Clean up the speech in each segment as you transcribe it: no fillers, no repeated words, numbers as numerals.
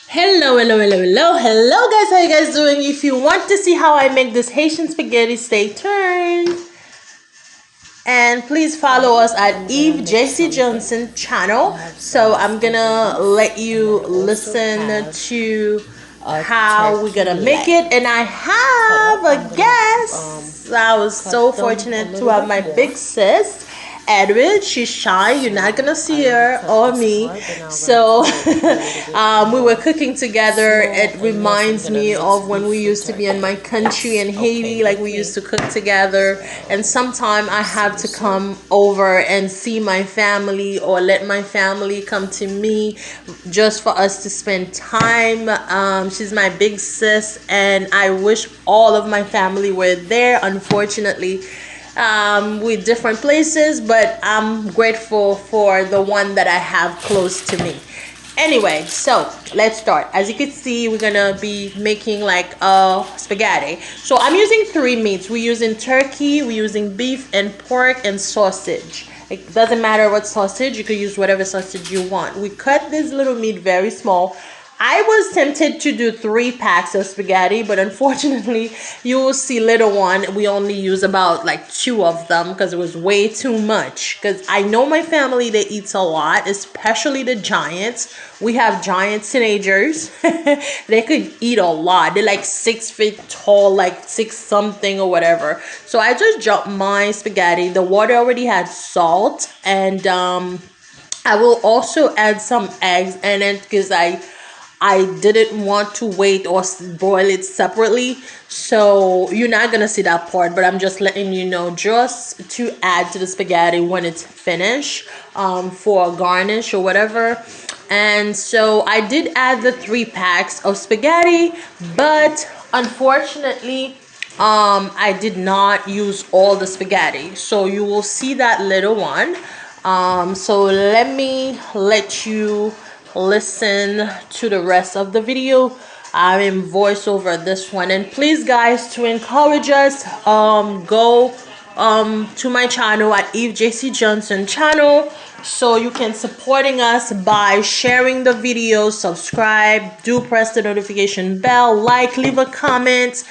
Hello guys, how you guys doing? If you want to see how I make this Haitian spaghetti, stay tuned. And please follow us at Eve JC Johnson channel. So I'm gonna let you listen to how we're gonna make it. And I have a guest. I was so fortunate to have my big sis Edward. She's shy. You're not gonna see her or me. So we were cooking together. It reminds me of when we used to be in my country in Haiti. Like we used to cook together. And sometime I have to come over and see my family or let my family come to me just for us to spend time. She's my big sis, and I wish all of my family were there. Unfortunately, with different places, but I'm grateful for the one that I have close to me. Anyway, so let's start. As you can see, we're gonna be making like a spaghetti. So I'm using three meats. We're using turkey, we're using beef and pork and sausage. It doesn't matter what sausage, you could use whatever sausage you want. We cut this little meat very small. I was tempted to do 3 packs of spaghetti, but unfortunately, you will see little one. We only use about like 2 of them because it was way too much. Because I know my family, they eat a lot, especially the giants. We have giant teenagers. They could eat a lot. They're like 6 feet tall, like six something or whatever. So I just dropped my spaghetti. The water already had salt, and I will also add some eggs in it because I didn't want to wait or boil it separately. So you're not going to see that part, but I'm just letting you know just to add to the spaghetti when it's finished, for a garnish or whatever. And so I did add the 3 packs of spaghetti, but unfortunately, I did not use all the spaghetti. So you will see that little one. So let me let you listen to the rest of the video. I'm in voiceover this one. And please guys, to encourage us, go to my channel at Eve JC Johnson channel, so you can supporting us by sharing the video, subscribe, do press the notification bell, like, leave a comment.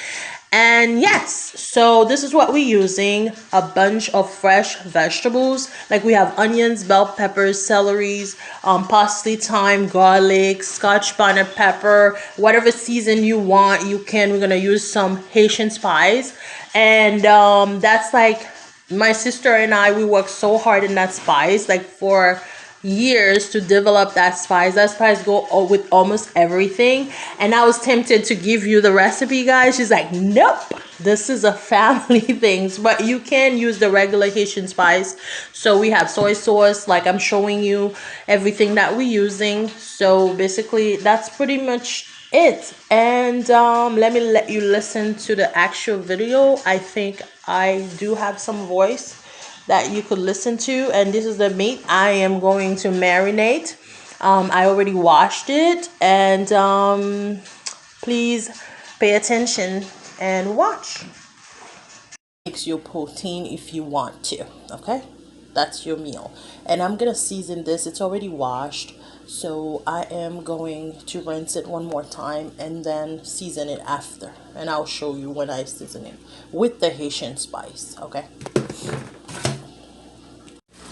And yes, so this is what we're using: a bunch of fresh vegetables. Like we have onions, bell peppers, celeries, parsley, thyme, garlic, scotch bonnet pepper, whatever season you want, you can. We're gonna use some Haitian spice, and that's like my sister and I. We worked so hard in that spice, like for years to develop that spice. That spice go with almost everything. And I was tempted to give you the recipe, guys. She's like, nope, this is a family things, but you can use the regular Haitian spice. So we have soy sauce, like I'm showing you everything that we're using. So basically that's pretty much it. And let me let you listen to the actual video. I think I do have some voice that you could listen to. And this is the meat I am going to marinate. I already washed it, and please pay attention and watch. Makes your protein if you want to. Okay, that's your meal. And I'm gonna season this. It's already washed, so I am going to rinse it one more time and then season it after, and I'll show you when I season it with the Haitian spice.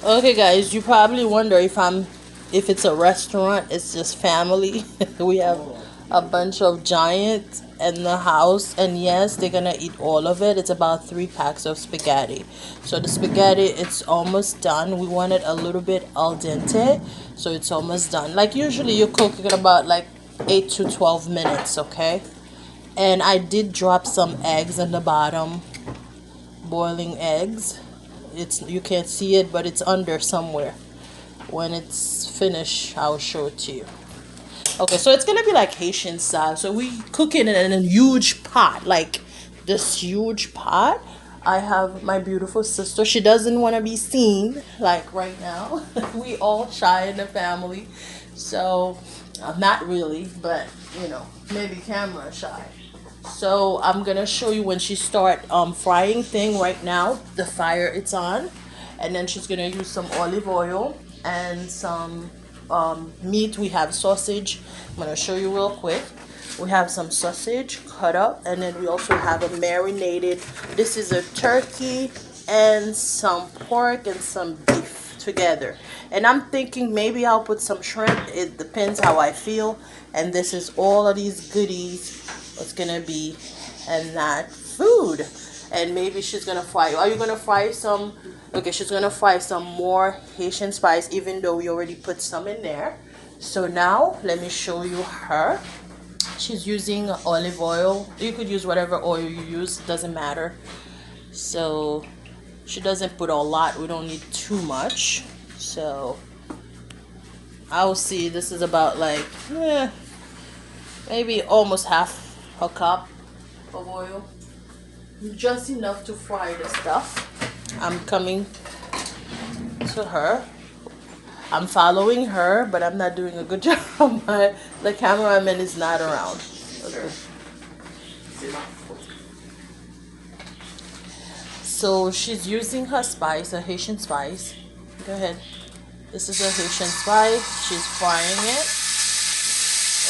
Okay guys, you probably wonder if it's a restaurant. It's just family. We have a bunch of giants in the house, and yes, they're gonna eat all of it. It's about 3 packs of spaghetti. So the spaghetti, it's almost done. We want it a little bit al dente, so it's almost done. Like usually you cook it about like 8 to 12 minutes, okay? And I did drop some eggs in the bottom, boiling eggs. It's, you can't see it, but it's under somewhere. When it's finished, I'll show it to you. Okay, so it's gonna be like Haitian style. So we cook it in a huge pot, like this huge pot. I have my beautiful sister. She doesn't want to be seen, like right now. We all shy in the family, so not really, but you know, maybe camera shy. So I'm gonna show you when she start frying thing. Right now the fire it's on, and then she's gonna use some olive oil and some meat. We have sausage. I'm gonna show you real quick. We have some sausage cut up, and then we also have a marinated. This is a turkey and some pork and some beef together. And I'm thinking maybe I'll put some shrimp. It depends how I feel. And this is all of these goodies. What's gonna be and that food. And maybe she's gonna fry. Are you gonna fry some? Okay, she's gonna fry some more Haitian spice, even though we already put some in there. So now let me show you her. She's using olive oil. You could use whatever oil you use, doesn't matter. So she doesn't put a lot. We don't need too much. So I'll see. This is about like maybe almost half a cup of oil, just enough to fry the stuff. I'm coming to her. I'm following her, but I'm not doing a good job. The cameraman is not around. Okay. So she's using her spice, a Haitian spice. Go ahead. This is a Haitian spice. She's frying it.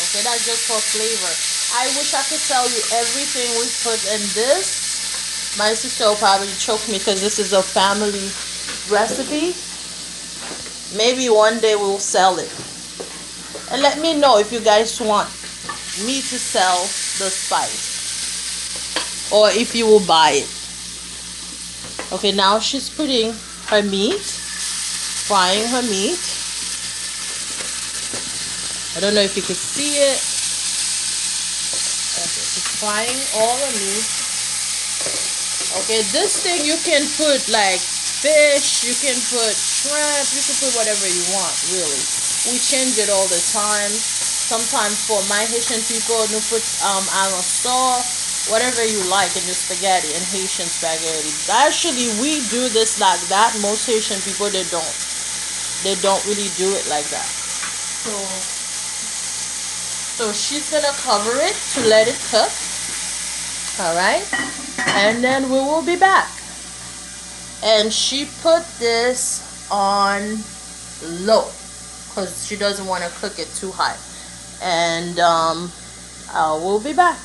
Okay, that's just for flavor. I wish I could tell you everything we put in this. My sister will probably choke me because this is a family recipe. Maybe one day we'll sell it. And let me know if you guys want me to sell the spice, or if you will buy it. Okay, now she's putting her meat, frying her meat. I don't know if you can see it. Okay, she's frying all the meat. Okay, this thing you can put like fish, you can put shrimp, you can put whatever you want, really. We change it all the time. Sometimes for my Haitian people, you put whatever you like in your spaghetti, and Haitian spaghetti. Actually, we do this like that. Most Haitian people, they don't really do it like that. So she's gonna cover it to let it cook. All right, and then we will be back. And she put this on low because she doesn't want to cook it too high. And we'll be back.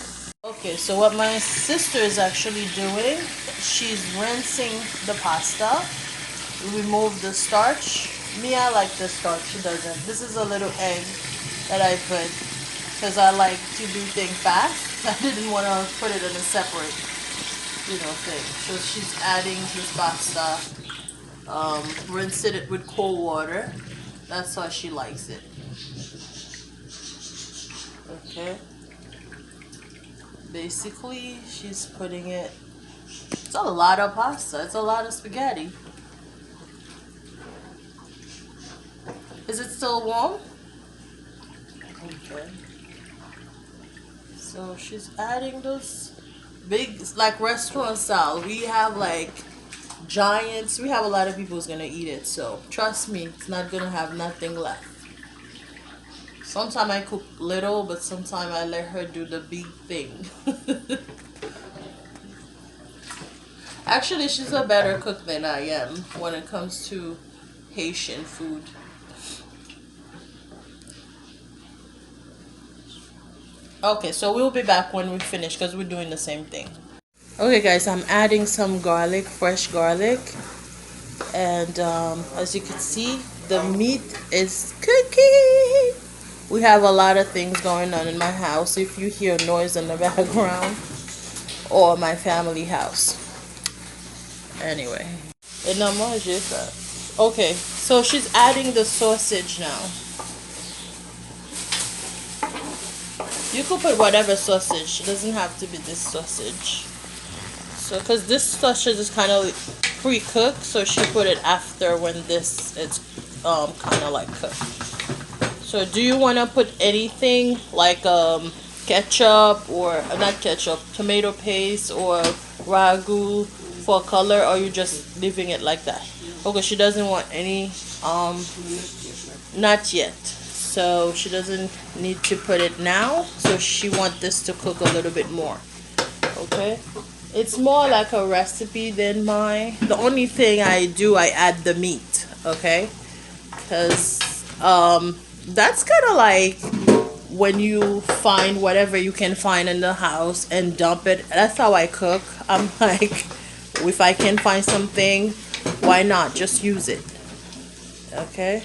Okay, so what my sister is actually doing, she's rinsing the pasta. Remove the starch. Me, I like the starch. She doesn't. This is a little egg that I put because I like to do things fast. I didn't want to put it in a separate thing. So she's adding this pasta, rinsing it with cold water. That's how she likes it. Okay. Basically, she's putting it. It's a lot of pasta. It's a lot of spaghetti. Is it still warm? Okay. So she's adding those big, like restaurant style. We have like giants. We have a lot of people who's gonna eat it. So trust me, it's not gonna have nothing left. Sometimes I cook little, but sometimes I let her do the big thing. Actually, she's a better cook than I am when it comes to Haitian food. Okay, so we'll be back when we finish because we're doing the same thing. Okay guys, I'm adding some garlic, fresh garlic. And as you can see, the meat is cooking. We have a lot of things going on in my house. If you hear noise in the background, or my family house. Anyway. Okay, so she's adding the sausage now. You could put whatever sausage. It doesn't have to be this sausage. So, because this sausage is kind of pre-cooked, so she put it after when this is kind of like cooked. So, do you want to put anything like ketchup or not ketchup, tomato paste or ragu for color, or are you just leaving it like that? Okay, she doesn't want any. Not yet. So she doesn't need to put it now. So she wants this to cook a little bit more. Okay. It's more like a recipe than mine. The only thing I do, I add the meat. Okay. Because that's kind of like when you find whatever you can find in the house and dump it. That's how I cook. I'm like, if I can find something, why not just use it? Okay,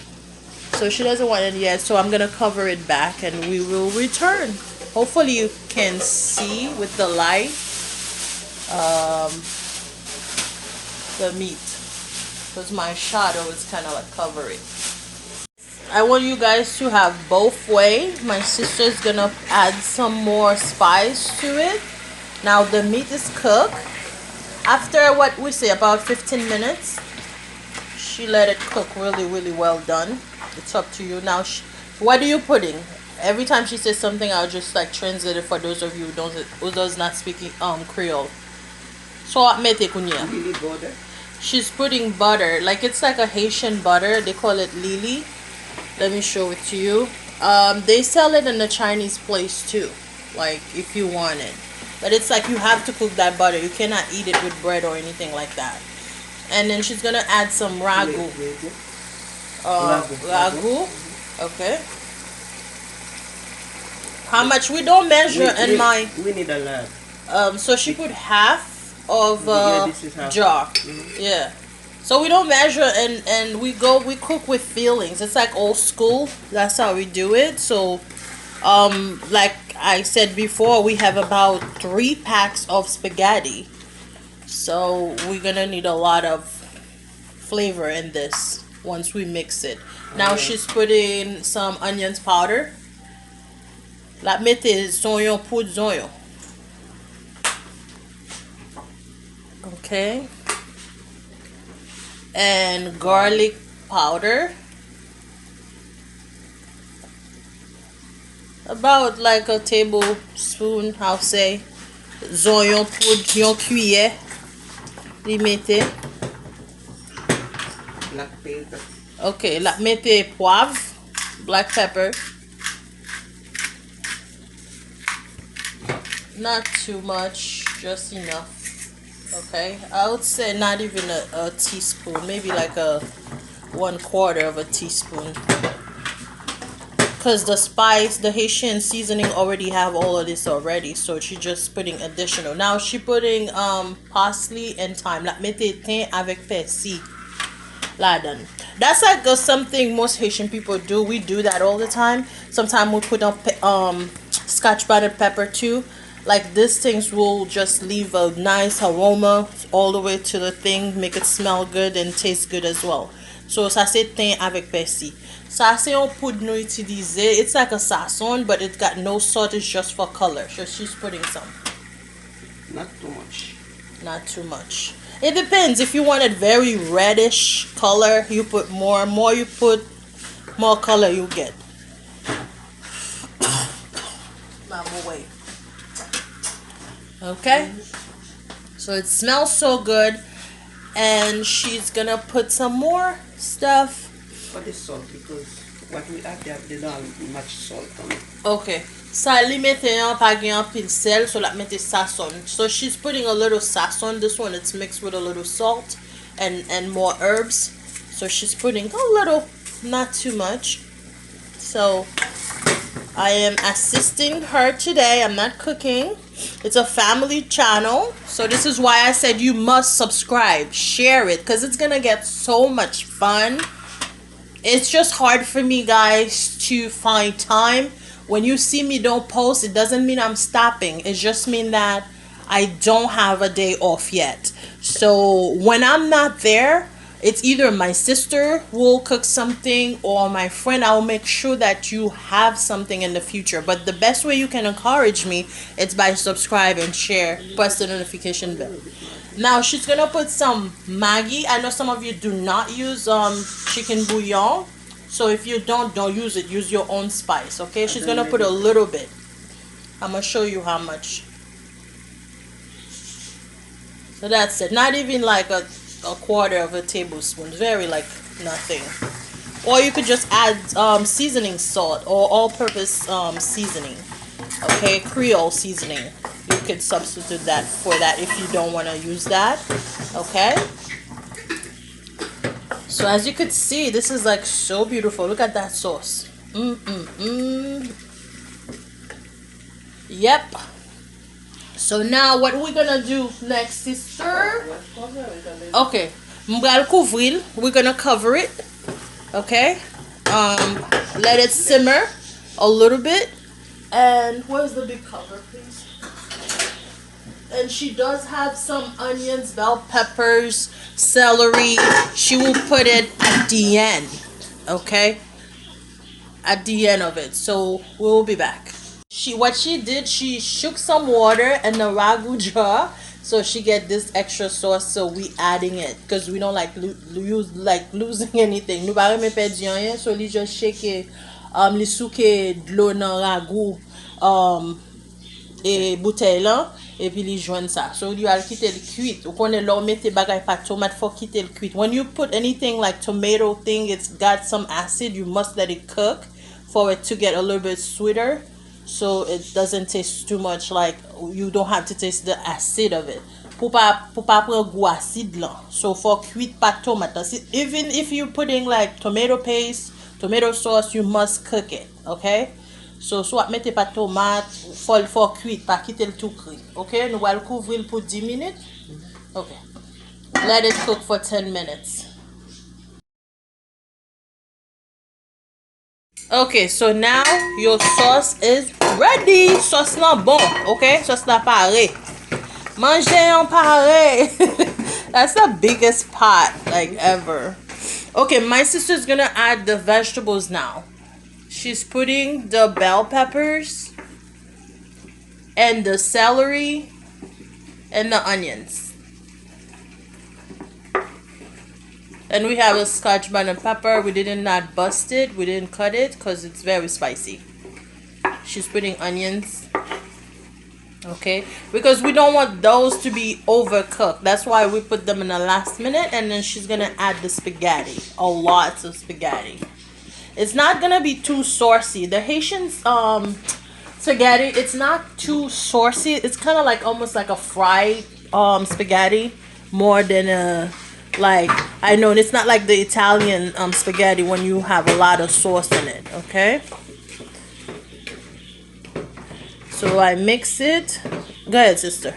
so she doesn't want it yet, so I'm gonna cover it back and we will return. Hopefully you can see with the light the meat, because my shadow is kind of like covering. I want you guys to have both way. My sister is gonna add some more spice to it. Now the meat is cooked. After what we say about 15 minutes, she let it cook really well done. It's up to you. Now what are you putting? Every time she says something, I'll just like translate it for those of you who does not speak Creole. So what mete kunya? Lily butter. She's putting butter, like it's like a Haitian butter. They call it lily. Let me show it to you. They sell it in the Chinese place too, like if you want it. But it's like you have to cook that butter. You cannot eat it with bread or anything like that. And then she's gonna add some ragu. Ragu. Okay. How much? We don't measure in my. We need a lot. So she put half of this is half. jar. Yeah. So we don't measure, and we cook with feelings. It's like old school. That's how we do it. So like I said before, we have about 3 packs of spaghetti. So we're gonna need a lot of flavor in this once we mix it. Now she's putting some onions powder. La mette sonyon poudre sonyon. Okay. And garlic powder. About like a tablespoon, I'll say. Zonyon poudre, yon cuillère. Li mette. Black pepper. Okay, la mette poivre, black pepper. Not too much, just enough. Okay, I would say not even a teaspoon, maybe like a 1/4 of a teaspoon, because the spice, the Haitian seasoning already have all of this already, so she's just putting additional. Now she putting parsley and thyme. La mette thym avec persil. La dan. That's like something most Haitian people do. We do that all the time. Sometimes we put on scotch bonnet pepper too. Like these things will just leave a nice aroma all the way to the thing, make it smell good and taste good as well. So ça c'est thym avec persil. Ça c'est un poudre nous utiliser. It's like a sazon, but it's got no salt. It's just for color. So she's putting some. Not too much. Not too much. It depends. If you want it very reddish color, you put more. More you put, more color you get. Wait. Okay, so it smells so good, and she's gonna put some more stuff. For the salt, because what we add there, they don't have much salt on it. Okay, sa li mette yon pa gen yon pil sel, so la mette sazon. So she's putting a little sazon. This one it's mixed with a little salt and more herbs. So she's putting a little, not too much. So I am assisting her today. I'm not cooking. It's a family channel, so this is why I said you must subscribe, share it, because it's gonna get so much fun. It's just hard for me, guys, to find time. When you see me don't post, it doesn't mean I'm stopping. It just means that I don't have a day off yet. So when I'm not there, it's either my sister will cook something or my friend. I will make sure that you have something in the future. But the best way you can encourage me is by subscribe and share, press the notification bell. Now she's gonna put some Maggi. I know some of you do not use chicken bouillon, so if you don't use it. Use your own spice. Okay, she's gonna put a little bit. I'm gonna show you how much. So that's it. Not even like a 1/4 of a tablespoon. Very like nothing. Or you could just add seasoning salt or all-purpose seasoning. Okay, Creole seasoning. You could substitute that for that if you don't want to use that. Okay. So as you could see, this is like so beautiful. Look at that sauce. Yep. So now what we're gonna do next, sister? Okay. M'bral couvrir. We're gonna cover it. Okay. Let it simmer a little bit. And where's the big cover, please? And she does have some onions, bell peppers, celery. She will put it at the end. Okay? At the end of it. So we'll be back. She shook some water in the ragu jar so she get this extra sauce, so we adding it because we don't like losing anything. Nou ba reme pedi rien, so li just shake it, li souke dlo nan ragu e bouteille lan, et puis li joine ça. So you al kite l cuit. Ou konen lor mette bagay pa tomate for kite l cuit. When you put anything like tomato thing, it's got some acid, you must let it cook for it to get a little bit sweeter. So it doesn't taste too much, like you don't have to taste the acid of it. Pou pa pren gou acid lan. So for cuit pa tomate. Even if you're putting like tomato paste, tomato sauce, you must cook it, okay? So soit mette pa tomate, for cuit, pa kite l tout kri. Okay? Nou wal couvrir pour 10 minutes. Okay. Let it cook for 10 minutes. Okay, so now your sauce is ready. Sauce nan bon, okay? Sauce nan pare. Mange yon pare. That's the biggest pot like ever. Okay, my sister's gonna add the vegetables now. She's putting the bell peppers and the celery and the onions. And we have a scotch bonnet pepper. We didn't not bust it. We didn't cut it because it's very spicy. She's putting onions. Okay. Because we don't want those to be overcooked. That's why we put them in the last minute. And then she's going to add the spaghetti. A lot of spaghetti. It's not going to be too saucy. The Haitian spaghetti, it's not too saucy. It's kind of like almost like a fried spaghetti. More than a... Like, I know it's not like the Italian spaghetti when you have a lot of sauce in it, okay? So I mix it. Go ahead, sister.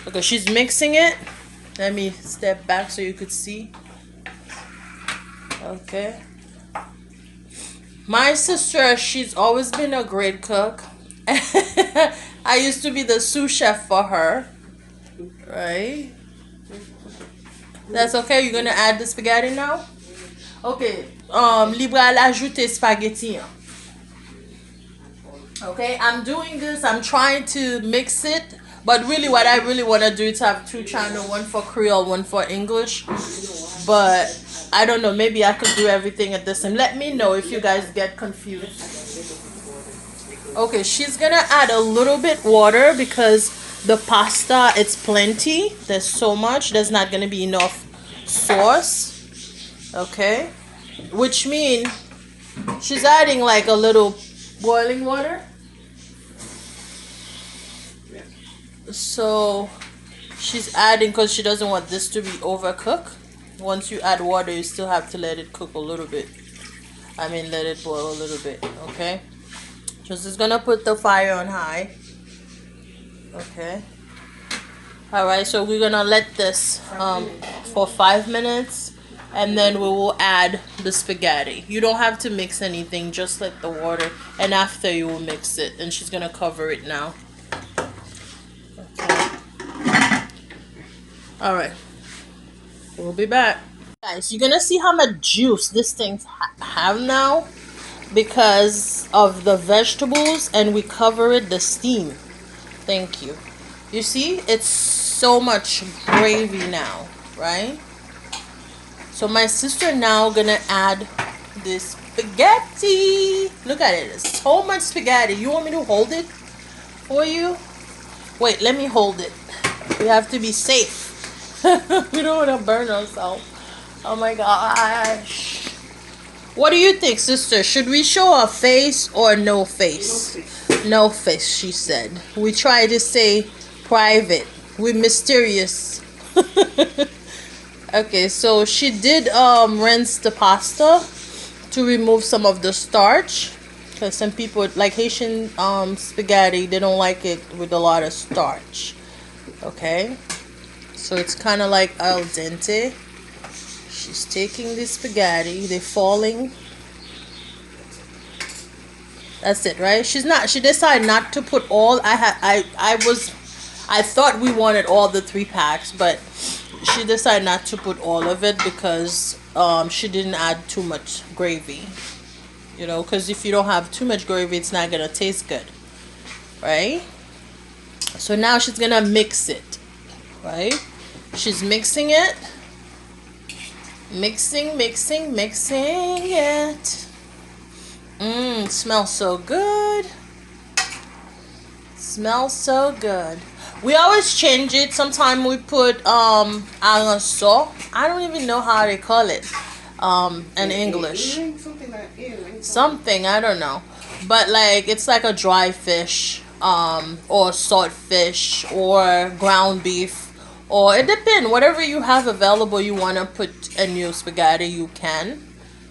Okay, she's mixing it. Let me step back so you could see. Okay. My sister, she's always been a great cook. I used to be the sous chef for her. Right? That's okay. You're gonna add the spaghetti now. Okay. Libra ajoute spaghetti. Okay. I'm doing this. I'm trying to mix it, but really, what I really want to do is have two channels, one for Creole, one for English. But I don't know. Maybe I could do everything at the same. Let me know if you guys get confused. Okay. She's gonna add a little bit water because the pasta, it's plenty. There's so much. There's not going to be enough sauce. Okay. Which means she's adding like a little boiling water. So she's adding because she doesn't want this to be overcooked. Once you add water, you still have to let it cook a little bit. I mean, let it boil a little bit. Okay. Just going to put the fire on high. Okay. All right, so we're gonna let this for 5 minutes, and then we will add the spaghetti. You don't have to mix anything, just let the water, and after you will mix it. And she's gonna cover it now. Okay. All right, we'll be back, guys. You're gonna see how much juice this thing have now because of the vegetables, and we cover it the steam. Thank you. You see, it's so much gravy now, right? So my sister now gonna add this spaghetti. Look at it. It's so much spaghetti. You want me to hold it for you? Wait, let me hold it. We have to be safe. We don't want to burn ourselves. Oh my gosh. What do you think, sister? Should we show a face or no face? No face, she said. We try to say private. We're mysterious. Okay, so she did rinse the pasta to remove some of the starch, because some people like Haitian spaghetti, they don't like it with a lot of starch. Okay, so it's kind of like al dente. She's taking the spaghetti, they're falling. That's it, right? She decided not to put all. I thought we wanted all the 3 packs, but she decided not to put all of it because she didn't add too much gravy. You know, because if you don't have too much gravy, it's not gonna taste good, right? So now she's gonna mix it, right? She's mixing it, mixing it. Smells so good. Smells so good. We always change it. Sometimes we put aranso. I don't even know how they call it in English. Something, I don't know. But like it's like a dry fish, or salt fish, or ground beef, or it depends. Whatever you have available you wanna put in your spaghetti, you can.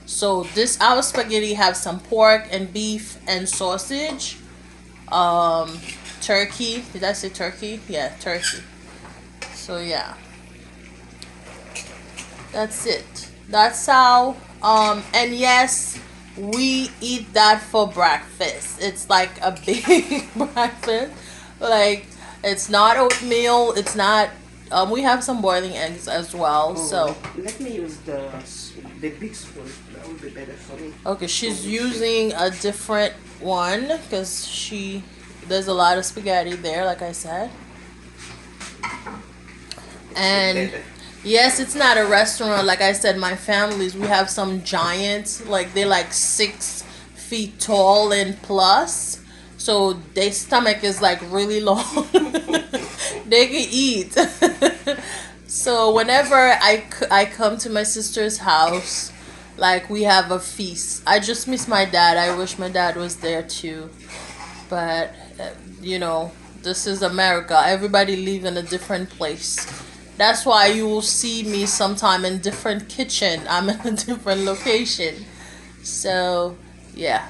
So our spaghetti have some pork and beef and sausage, turkey. Did I say turkey? Yeah, turkey. So yeah, that's it. That's how. And yes, we eat that for breakfast. It's like a big breakfast. Like it's not oatmeal. It's not. We have some boiling eggs as well. So let me use the big spoon. That would be better for me. okay, she's using a different one because there's a lot of spaghetti there, like I said. And yes, it's not a restaurant. Like I said, my families, we have some giants, like they're like 6 feet tall and plus. So their stomach is like really long. They can eat. So whenever I come to my sister's house, like we have a feast. I just miss my dad. I wish my dad was there too. But you know, this is America. Everybody live in a different place. That's why you will see me sometime in different kitchen. I'm in a different location. So yeah.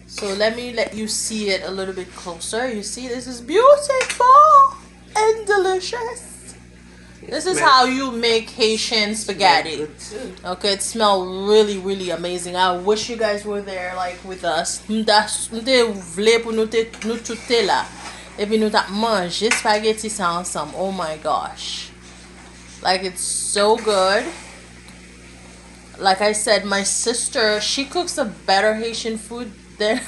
So let you see it a little bit closer. You see, this is beautiful and delicious. This is how you make Haitian spaghetti. Okay, it smells really, really amazing. I wish you guys were there, like with us. Mte vle pou nou toute la. Et puis nou tap manje spaghetti sa ensemble. Oh my gosh. Like it's so good. Like I said, my sister, she cooks a better Haitian food than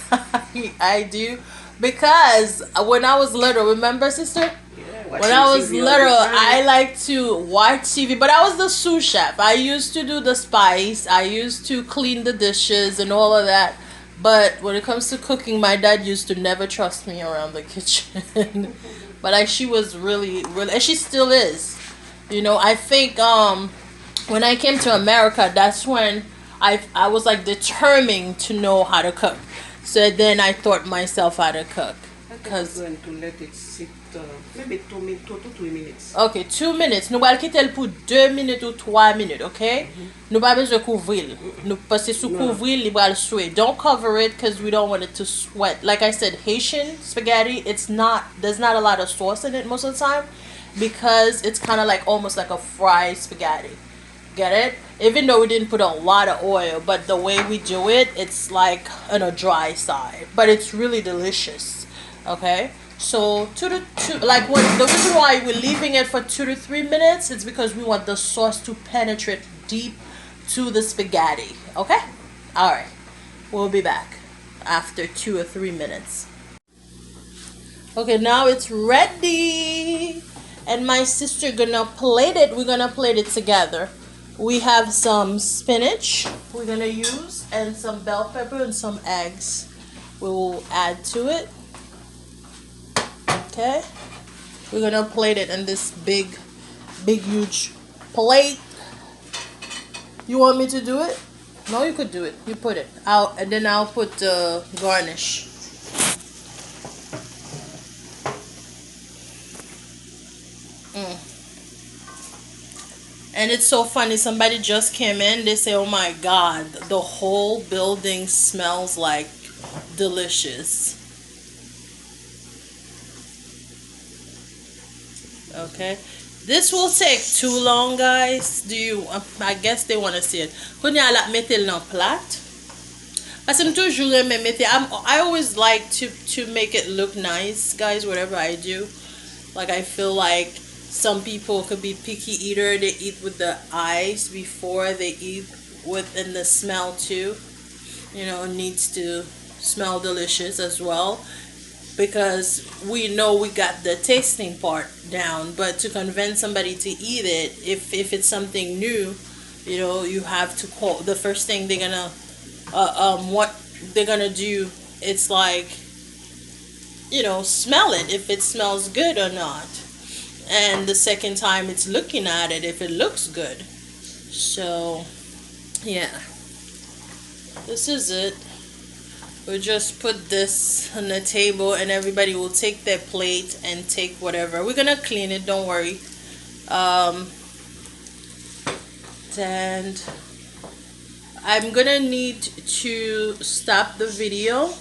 I do. Because when I was little, remember sister? When I was little, I like to watch TV, but I was the sous chef. I used to do the spice. I used to clean the dishes and all of that. But when it comes to cooking, my dad used to never trust me around the kitchen. But she was really, really, and she still is. You know, I think when I came to America, that's when I was like determined to know how to cook. So then I taught myself how to cook. Because going to let it sit maybe 2 to 3 minutes. Okay, 2 minutes. Nou bal kitel pou 2 minutes ou 3 minutes, okay? Nou ba bezwe kouvril. Nou pase sou kouvril, li bal souye. Don't cover it because we don't want it to sweat. Like I said, Haitian spaghetti, there's not a lot of sauce in it most of the time because it's kind of like almost like a fried spaghetti. Get it? Even though we didn't put a lot of oil, but the way we do it, it's like on a dry side. But it's really delicious. Okay, so the reason why we're leaving it for 2 to 3 minutes is because we want the sauce to penetrate deep to the spaghetti. Okay, all right, we'll be back after 2 or 3 minutes. Okay, now it's ready, and my sister gonna plate it. We're gonna plate it together. We have some spinach we're gonna use and some bell pepper and some eggs. We will add to it. Okay, we're gonna plate it in this big huge plate. You want me to do it? No, you could do it. You put it out, and then I'll put the garnish. And it's so funny. Somebody just came in. They say, "Oh my God, the whole building smells like delicious." Okay. This will take too long, guys. Do you? I guess they want to see it. Kounya la mettez dans plate. Parce que toujours aimé mettre. I always like to make it look nice, guys. Whatever I do, like I feel like some people could be picky eater. They eat with the eyes before they eat with, and the smell too. You know, needs to smell delicious as well, because we know we got the tasting part down, but to convince somebody to eat it, if it's something new, you know, you have to call the first thing they're gonna what they're gonna do, it's like, you know, smell it if it smells good or not, and the second time it's looking at it if it looks good. So yeah, this is it. We'll just put this on the table and everybody will take their plate and take whatever. We're gonna clean it, don't worry. And I'm gonna need to stop the video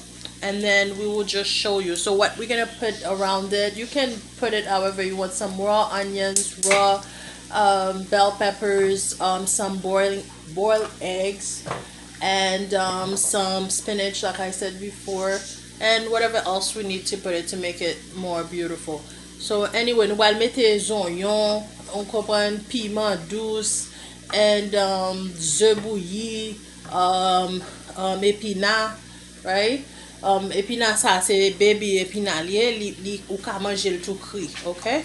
and then we will just show you. So what we're gonna put around it, you can put it however you want. Some raw onions, raw bell peppers, some boiled eggs, and some spinach, like I said before, and whatever else we need to put it to make it more beautiful. So anyway, while mettez oignons, on comprend piment douce, and œufs bouillis, épinards, right? Épinards ça c'est baby épinards li ou ka manger le tout cru, okay?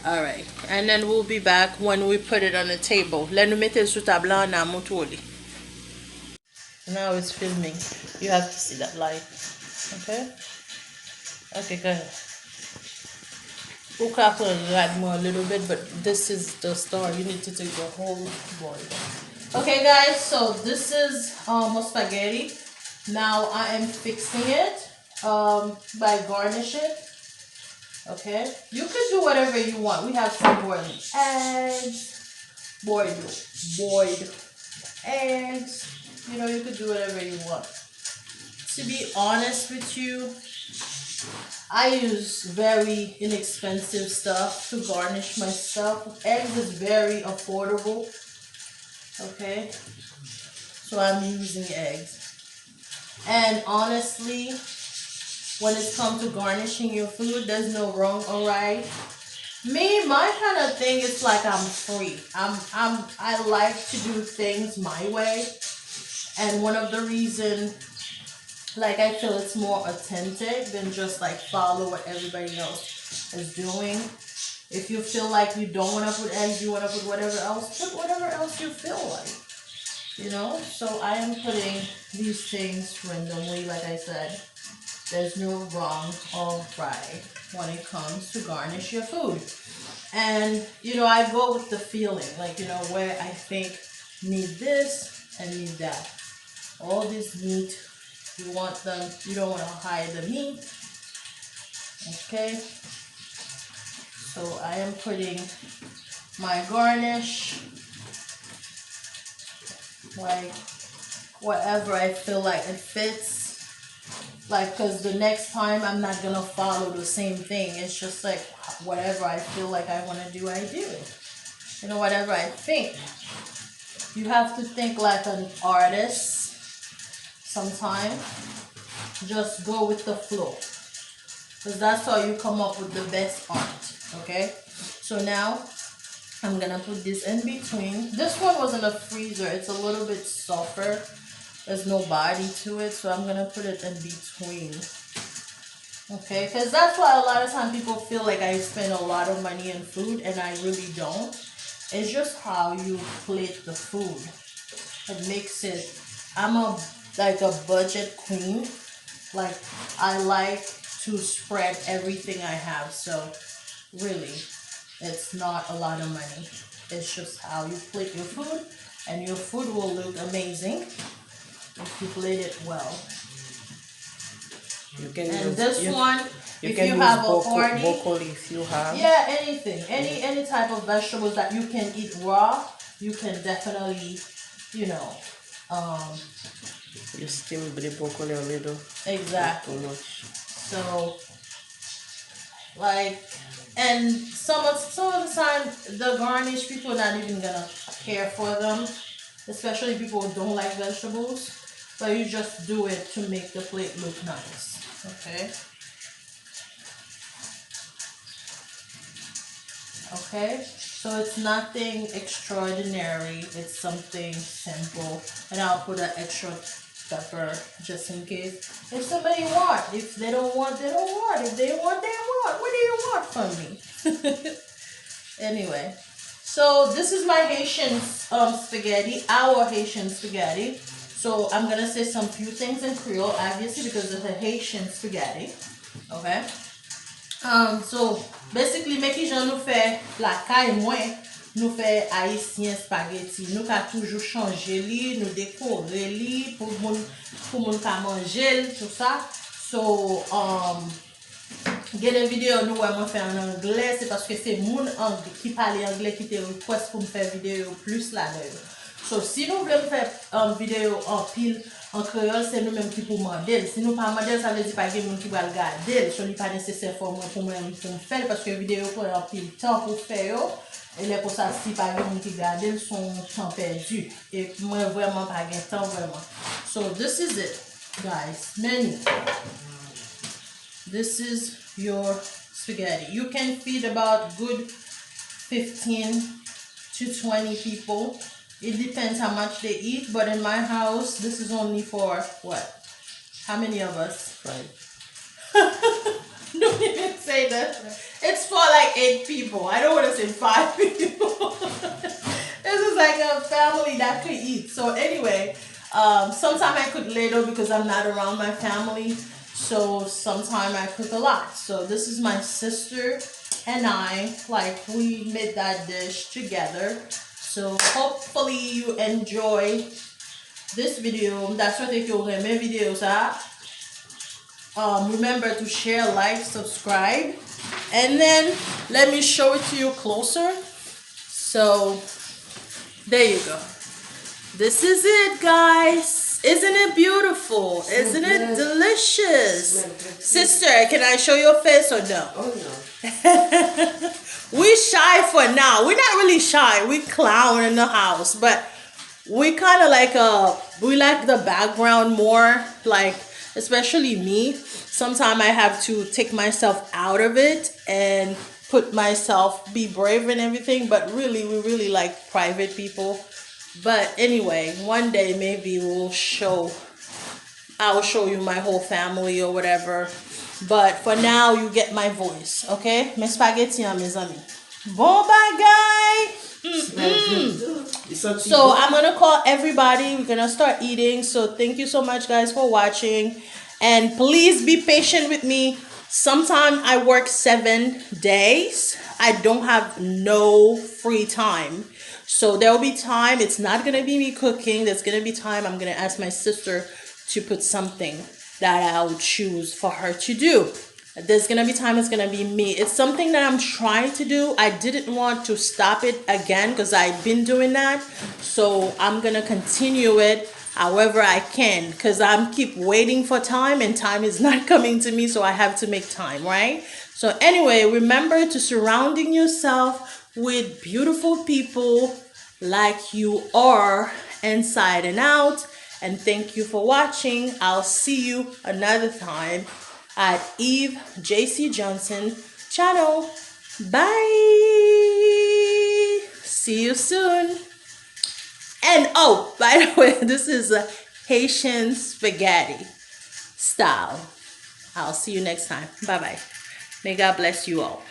All right, and then we'll be back when we put it on the table. Let nous mettre sur table là na montoli. Now it's filming. You have to see that light. Okay? Okay, go ahead. You can add more a little bit, but this is the star. You need to take the whole board. Okay, guys, so this is spaghetti. Now I am fixing it by garnishing. Okay? You can do whatever you want. We have some boiled eggs, boiled eggs. You know, you could do whatever you want. To be honest with you, I use very inexpensive stuff to garnish my stuff. Eggs is very affordable. Okay? So I'm using eggs. And honestly, when it comes to garnishing your food, there's no wrong or right. Me, my kind of thing is like I'm free. I like to do things my way. And one of the reasons, like I feel it's more authentic than just like follow what everybody else is doing. If you feel like you don't want to put eggs, you want to put whatever else you feel like. You know? So I am putting these things randomly, like I said. There's no wrong or right when it comes to garnish your food. And, you know, I go with the feeling, like, you know, where I think need this and need that. All this meat, you want them, you don't want to hide the meat. Okay. So I am putting my garnish, like whatever I feel like it fits. Like, because the next time I'm not going to follow the same thing. It's just like whatever I feel like I want to do, I do. You know, whatever I think. You have to think like an artist sometimes. Just go with the flow. Because that's how you come up with the best art. Okay? So now, I'm going to put this in between. This one was in the freezer. It's a little bit softer. There's no body to it, so I'm going to put it in between. Okay, because that's why a lot of times people feel like I spend a lot of money in food, and I really don't. It's just how you plate the food. It makes it, I'm like a budget queen. Like, I like to spread everything I have, so really, it's not a lot of money. It's just how you plate your food, and your food will look amazing if you plate it well. You can And use, this you, one, you if can you use have a party, broccoli if you have. yeah, anything, any type of vegetables that you can eat raw, you can definitely, you know, You steam the broccoli a little. Not exactly. too much. So like, and some of the time the garnish people not even gonna care for them, especially people who don't like vegetables. But you just do it to make the plate look nice. Okay. Okay, so it's nothing extraordinary, it's something simple, and I'll put an extra pepper just in case if somebody want. If they don't want, they don't want. If they want, they want. What do you want from me? Anyway, so this is my Haitian spaghetti, our Haitian spaghetti. So I'm gonna say some few things in Creole, obviously, because it's a Haitian spaghetti. Okay. So basically, meki jan nou fe la kay mwen, nou fe Haitien spaghetti. Nou ka toujou chanje li, nou dekore li pou moun ka manje l, tout ça. So, gen un video nou wè mwen fe en anglais, c'est parce que c'est moun qui pale anglais qui te request pou m fe video plus la de. So, si nou vle m fe video en pile en créole, c'est nous même qui pour mandel. Si nous pas mandel, ça veut dire pas que moun qui va le garder. So, n'est pas nécessaire pour moi pour me faire parce que vidéo pour un pile temps pour faire. Et là pour ça, si pas que moun qui garder, son temps perdu. Et moi vraiment pas gain temps vraiment. So, this is it, guys. Menu. This is your spaghetti. You can feed about good 15 to 20 people. It depends how much they eat, but in my house, this is only for what? How many of us? 5. Don't even say that. It's for like 8 people. I don't want to say 5 people. This is like a family that could eat. So anyway, sometimes I cook little because I'm not around my family. So sometimes I cook a lot. So this is my sister and I. Like we made that dish together. So hopefully you enjoy this video. That's what if you're my videos are. Remember to share, like, subscribe, and then let me show it to you closer. So there you go. This is it, guys. Isn't it beautiful? Isn't it delicious? Sister, can I show your face or no? Oh no. We shy for now. We're not really shy. We clown in the house, but we kind of like we like the background more. Like especially me. Sometimes I have to take myself out of it and put myself be brave and everything. But really, we really like private people. But anyway, one day maybe I will show you my whole family or whatever. But for now, you get my voice, okay? Mes spaghetti, mes amis. Bon bagay! So I'm going to call everybody. We're going to start eating. So thank you so much, guys, for watching. And please be patient with me. Sometimes I work 7 days. I don't have no free time. So there will be time. It's not going to be me cooking. There's going to be time. I'm going to ask my sister to put something that I would choose for her to do. There's going to be time it's going to be me. It's something that I'm trying to do. I didn't want to stop it again because I've been doing that. So I'm going to continue it however I can because I'm keep waiting for time and time is not coming to me. So I have to make time, right? So anyway, remember to surrounding yourself with beautiful people like you are inside and out. And thank you for watching. I'll see you another time at Eve JC Johnson channel. Bye. See you soon. And oh, by the way, this is a Haitian spaghetti style. I'll see you next time. Bye bye. May God bless you all.